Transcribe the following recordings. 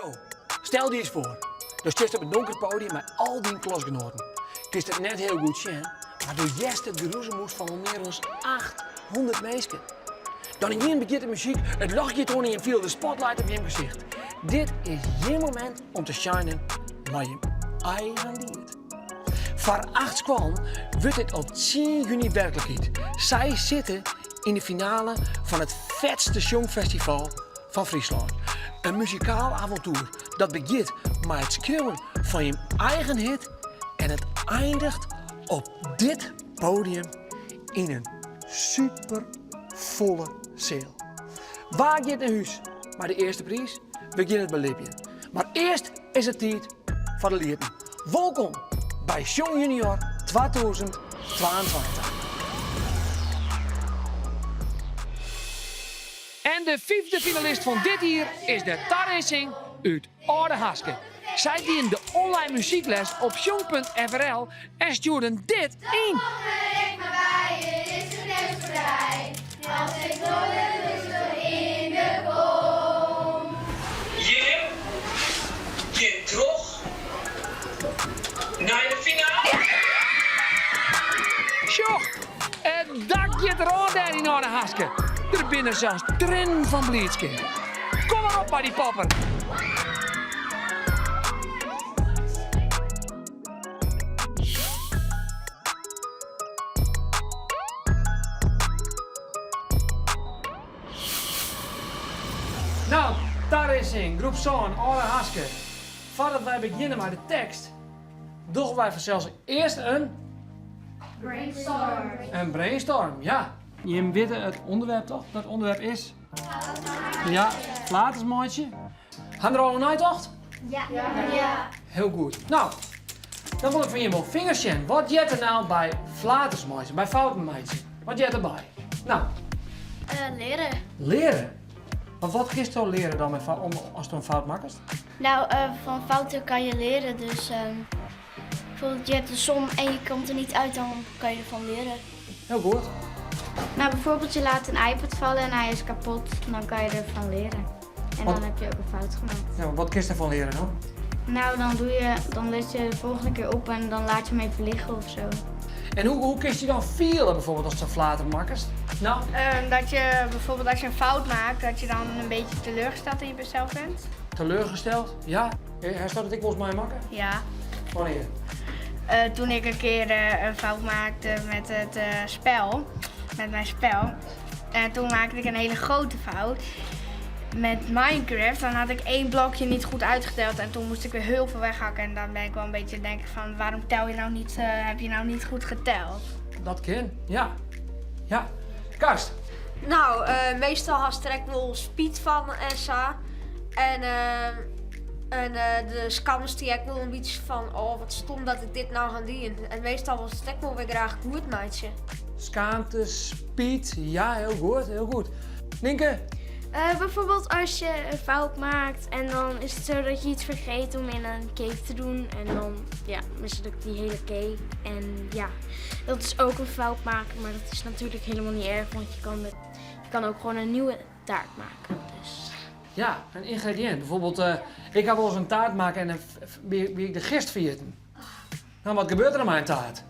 Yo, stel je eens voor. Dan zit je op het donkere podium met al die klasgenoten. Het is het net heel goed zien, maar door Jeste de roezemoes van al meer dan 800 mensen. Dan in één begint de muziek, het lachje tonen en viel de spotlight op je gezicht. Dit is je moment om te shinen met je eigen lied. Voor 8 squallen wordt dit op 10 juni werkelijkheid. Zij zitten in de finale van het vetste Songfestival van Friesland. Een muzikaal avontuur dat begint met het schreeuwen van je eigen hit en het eindigt op dit podium in een supervolle zaal. Waar gaat naar huis? Maar de eerste prijs begint het bij Libje. Maar eerst is het tijd voor de lieden. Welkom bij Song Junior 2022. En de 5e finalist van dit hier is de Tarracing uit Oudehaske. Zij dienen de online muziekles op jong.frl en stuurden dit in. Jim, je terug naar de finale. Sjoch, het dak gaat eraan daar in Oudehaske. Er binnen zelfs trin van blijdschap. Kom maar op bij die popper. Nou, daar is in groep Zoon, Oudehaske. Voordat wij beginnen met de tekst, doen wij vanzelfs eerst een brainstorm, ja. Je weet het onderwerp toch? Dat onderwerp is? Ja, flatersmaatje. Gaan er al een uittocht? Ja. Heel goed. Nou, dan wil ik van je wel vingers zien. Wat jet er nou bij flatersmaatje, bij foutenmaatje? Wat jet erbij? Nou, Leren. leren. Maar wat gist je leren dan met als je een fout maakt? Nou, van fouten kan je leren. Dus bijvoorbeeld je hebt een som en je komt er niet uit, dan kan je ervan leren. Heel goed. Nou, bijvoorbeeld je laat een iPad vallen en hij is kapot, dan kan je ervan leren. En Wat? dan heb je ook een fout gemaakt. Ja, wat kist ervan leren dan? Nou, dan let je de volgende keer op en dan laat je hem even liggen of zo. En hoe kist je dan vielen bijvoorbeeld als je een flater maakt? Nou, Dat je bijvoorbeeld als je een fout maakt, dat je dan een beetje teleurgesteld in jezelf bent. teleurgesteld? Ja. Hij staat het ik wel mij maken? Ja. Wanneer? Toen ik een keer een fout maakte met het spel, met mijn spel. En toen maakte ik een hele grote fout. Met Minecraft, dan had ik 1 blokje niet goed uitgeteld en toen moest ik weer heel veel weghakken. En dan ben ik wel een beetje denken van, waarom tel je nou niet, heb je nou niet goed geteld? Dat kan, ja. Ja. Karst. Nou, meestal had ik wel speed van SA. En de scanners die ik wel een beetje van, oh wat stom dat ik dit nou ga doen. En meestal was het wel weer graag goed, meidje. Schaamte, speed. Ja, heel goed, heel goed. Nienke? Bijvoorbeeld als je een fout maakt en dan is het zo dat je iets vergeet om in een cake te doen en dan mislukt die hele cake. En ja, dat is ook een fout maken, maar dat is natuurlijk helemaal niet erg, want je kan ook gewoon een nieuwe taart maken. Dus. Ja, een ingrediënt. Bijvoorbeeld, ik ga wel eens een taart maken en dan wie ik de gist vergeten. Nou, wat gebeurt er aan mijn taart?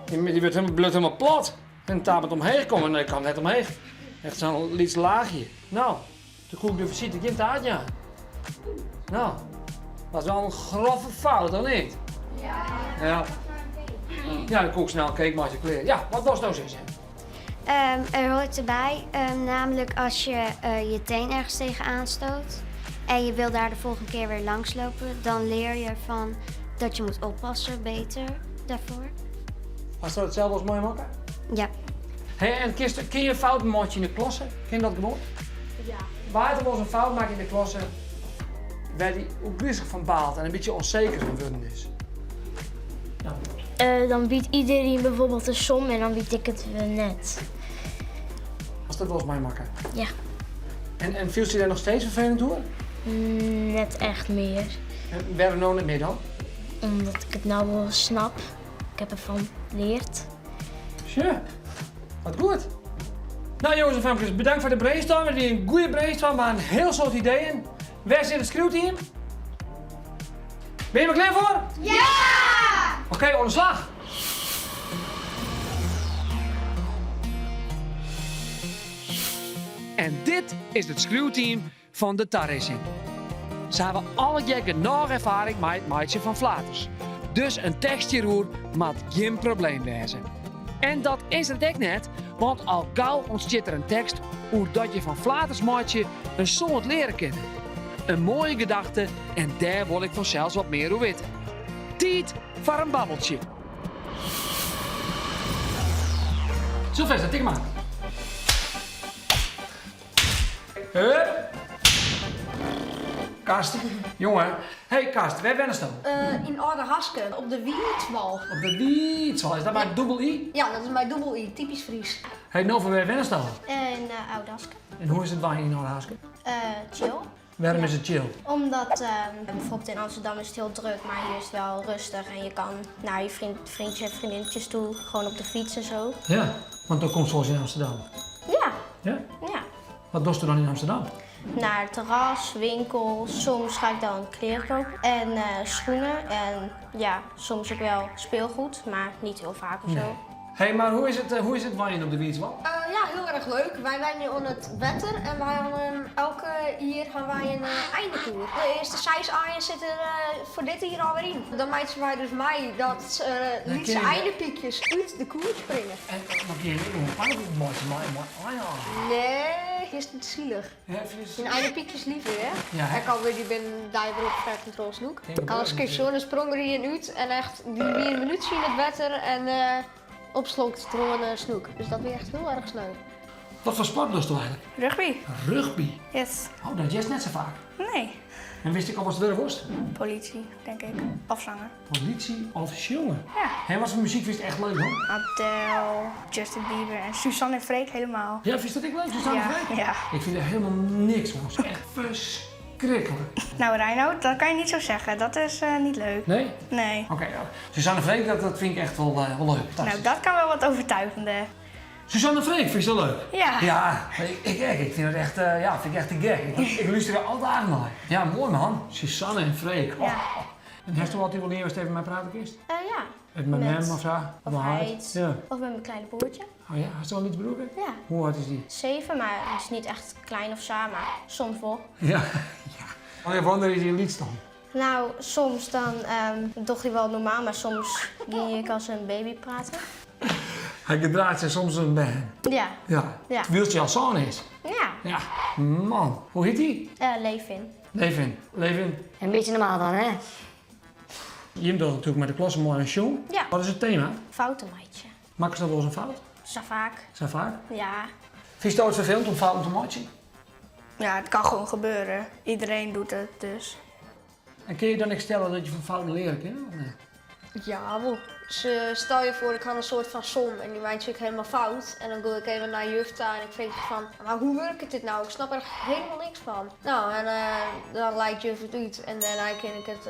Die wordt helemaal plat. En de taart moet omheen komen en ik kan net omheen. Echt zo'n iets laagje. Nou, toen koek ik de visite geen taart, ja. Nou, dat is wel een grove fout, of niet? Ja. Ja, dan koek ik snel een cake met je kleren. Ja, wat was nou zo? Er hoort erbij, namelijk als je je teen ergens tegenaan stoot en je wil daar de volgende keer weer langslopen, dan leer je ervan dat je moet oppassen beter daarvoor. Hast je dat zelf als mooi maken? Ja. Hey, en kun je een fout maken in de klasse? Ken je dat gewoon? Ja. Waar er wel eens een fout maken in de klasse, waar die ook bezig van baalt en een beetje onzeker van worden is. Dan biedt iedereen bijvoorbeeld een som en dan bied ik het weer net. Als dat wel eens mij maken. Ja. En viel je daar nog steeds vervelend door? Net echt meer. En waarom nou niet meer dan? Omdat ik het nou wel snap. Ik heb ervan geleerd. Tja, wat goed. Nou jongens en famkes, bedankt voor de brainstorm. Het was een goede brainstorm, maar een heel soort ideeën. Waar zit het schreeuwteam? Ben je er klaar voor? Ja! Oké, aan de slag. En dit is het schreeuwteam van de Tarracing. Ze hebben alle jaren nog ervaring met het maaien van flaters. Dus een tekstje roer mag geen probleem wezen. En dat is het ook net, want al gauw ontstaat er een tekst hoe dat je van flaters maaien een soort leren kennen. Een mooie gedachte en daar wil ik vanzelfs wat meer over weten. Tijd voor een babbeltje. Sylvester, tik maar. Hup. Karsten, jongen. Hey Karsten, waar ben je staan? In Oude Hasken, op de Wietswal. Op de Wietswal, is dat maar dubbel I? Ja, dat is mijn dubbel I, typisch Fries. Hey, nou van waar ben je staan? In Oudasken. En hoe is het wijn in Oudhasken? Chill. Waarom is het chill? Omdat bijvoorbeeld in Amsterdam is het heel druk, maar hier is het wel rustig. En je kan naar je vriendjes en vriendinnetjes toe, gewoon op de fiets en zo. Ja, want dan komt zoals in Amsterdam. Ja, Ja? ja. Wat doe je dan in Amsterdam? Naar het terras, winkels, soms ga ik dan kleren kopen en schoenen. En ja, soms ook wel speelgoed, maar niet heel vaak of zo. Hey, maar hoe is het wijn op de Wietswal? Ja, heel erg leuk. Wij zijn nu aan het wetter en wij gaan elke hier gaan wij een eindetour. De eerste 6 aaien zitten voor dit hier alweer in. Dan meiden wij dus mij dat liet ze eindepiekjes uit de koers springen. En wat je hier een pannenkoek mooi. Nee, is niet zielig. Een eindepiekjes liever, hè? Ja, hè? Ik kan weer die ben daar weer op ver control snoek. Geen probleem. Als ik zo'n sprong er hier uit en echt die weer een minuut zien het wetter en opslok het gewoon snoek. Dus dat weer echt heel erg sneu. Wat voor sport doe je eigenlijk? Rugby. Rugby. Yes. Oh, dat is net zo vaak. Nee. En wist ik al wat het was? Politie, denk ik. Afzanger. Politie of jongen? Ja. Hé, wat voor muziek vind je echt leuk hoor? Adele, Justin Bieber en Suzanne en Freek helemaal. Ja, vind je dat ik leuk? Suzanne Ja, Freek? ja. Ik vind er helemaal niks van. Het is echt verschrikkelijk. Nou Reinoud, dat kan je niet zo zeggen. Dat is niet leuk. Nee? Nee. Oké, ja. Suzanne Freek, dat vind ik echt wel leuk. Nou, dat kan wel wat overtuigender. Suzanne Freek, vind je dat leuk? Ja. Ja, ik vind het echt, vind ik echt te gek. Ik luister er altijd naar. Ja, mooi man. Suzanne en Freek. Ja. En heeft u wat u wil leren als het even met mij praten kist? Ja, Even met Met- hem of zo? of mijn hij huid? iets. Ja. of met mijn kleine broertje. Oh ja, heeft u al iets broer? Ja, Hoe oud is die? 7, maar het is niet echt klein of zo, maar soms wel. Ja. Wanneer wonder is je lied dan? Nou, soms dan docht hij wel normaal, maar soms ging ik als een baby praten. Hij gedraagt zich soms een band. Ja, Ja. Ja. Terwijl je al zoon is. ja. Ja. Man. Hoe heet hij? Levin. Levin. Een beetje normaal dan, hè? Je doet natuurlijk met de klas een mooie show. Ja. Wat is het thema? Foutenmaatje. Maken ze dat wel eens een fout? Zo vaak. Zijn vaak? Ja. Vind je het ooit vervelend om fouten te maken? Ja, het kan gewoon gebeuren. Iedereen doet het dus. En kun je dan niet stellen dat je van fouten leren kan? Of nee? Ja, wel. Dus stel je voor, ik had een soort van som en die meid ik helemaal fout. En dan ga ik even naar juf toe en ik vind van, maar hoe werkt dit nou? Ik snap er helemaal niks van. Nou, en dan lijkt juf het uit en dan kan ik het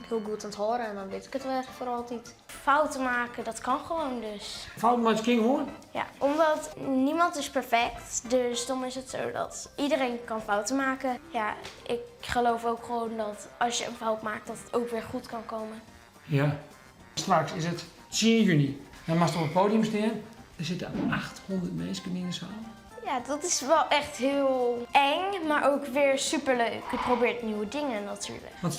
heel goed aan het horen en dan weet ik het weer voor altijd. Fouten maken, dat kan gewoon dus. Fouten maken king hoor. Ja, omdat niemand is perfect, dus dan is het zo dat iedereen kan fouten maken. Ja, ik geloof ook gewoon dat als je een fout maakt, dat het ook weer goed kan komen. Ja. Straks is het 10 juni. Dan mag je op het podium staan. Er zitten 800 mensen in de zaal. Ja, dat is wel echt heel eng, maar ook weer superleuk. Je probeert nieuwe dingen natuurlijk. Want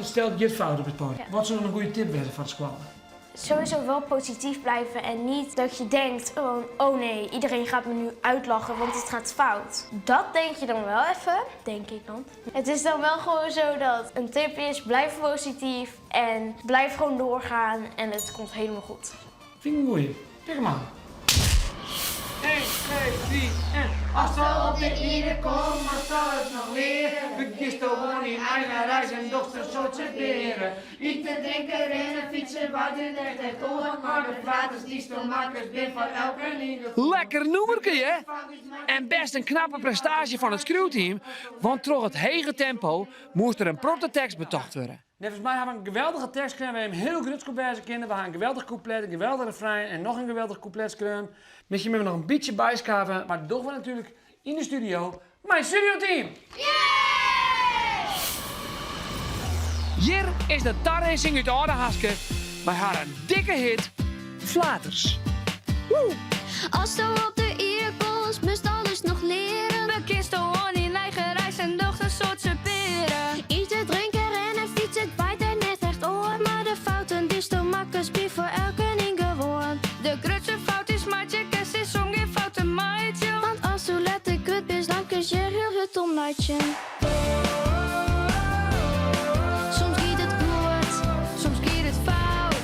stel je fout op het podium. Ja. Wat zou dan een goede tip zijn voor het squallen? Sowieso wel positief blijven en niet dat je denkt, oh nee, iedereen gaat me nu uitlachen, want het gaat fout. Dat denk je dan wel even, denk ik dan. Het is dan wel gewoon zo dat een tip is, blijf positief en blijf gewoon doorgaan en het komt helemaal goed. Vind ik een goeie. Zeg maar. 1, 2, 3 en... Als we op de ieder komen, dan zal het nog leren. Vergis gewoon in eigen reis en dochter zo te leren. Eten, drinken, rennen, fietsen, wat u echt heeft oorlog. Maar de fraters die stomakers ben van elke lieve. Lekker noemerke, hè? En best een knappe prestatie van het screwteam. Want door het hege tempo moest er een prototekst betocht worden. Net als mij hebben we een geweldige tekst gedaan. We hebben hem heel goed geweest kinderen. We gaan een geweldig couplet, een geweldig refrein en nog een geweldig couplet gedaan. Misschien moeten we nog een beetje bijschaven, maar dat doen we natuurlijk in de studio. Mijn studioteam! Hier is de Tarracing uit Oudehaske. Wij hadden een dikke hit, Flaters. Als je op de earpost moest alles nog leren. We kisten gewoon in eigen reis en dochter soort peren. Eten, drinken, rennen, fietsen, het waait er net echt oor. Maar de fouten die te makkelijk spier voor elke ingewoon. De grootste fout is maatje, kerst is geen foute maatje. Want als je letterlijk kut bent, dan kun je heel het omnaatje. Soms gaat het goed, soms gaat het fout.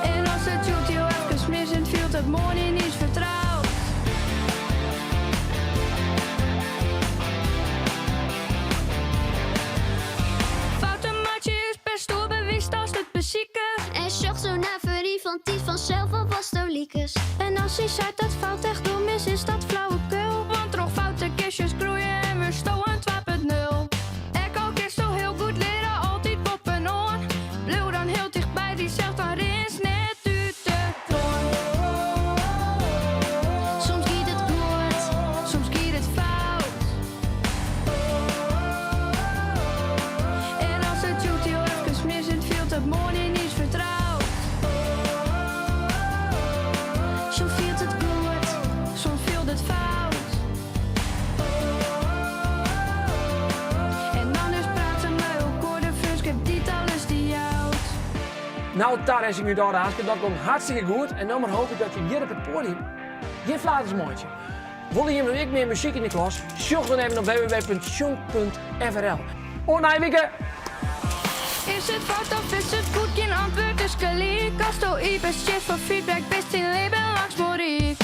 En als het doet heel even mis en viel het morgen niet vertrouwd. Foute maatje is best doelbewust als het bezieken. En zocht zo naar verliefd, want die vanzelf al was doliekes. En als hij zei dat fout echt dom is dat flauwekul. Want toch foute kistjes groeien en we stoen 2.0. Ik ook is zo heel goed leren, altijd poppen on. Bleef dan heel dichtbij, die zegt dan rins net uit de toon. Soms gaat het goed, soms gaat het fout. En als het doet heel even mis en viel het morgen niet vertrouwd. Soms viel het goed, soms viel het fout. En dan is praten met elkaar, de first, ik heb dit alles die oud. Nou, Tarracing uit Oudehaske, dat komt hartstikke goed. En dan maar hoop ik dat je hier op het podium je Flaters mooitje. Wil je nog meer muziek in de klas? Zoek dan even op www.jong.frl. Oh, Wieke! Is het fout of is het goed? Geen antwoord is gelijk. Als je iets voor feedback best in leven langs Moriek.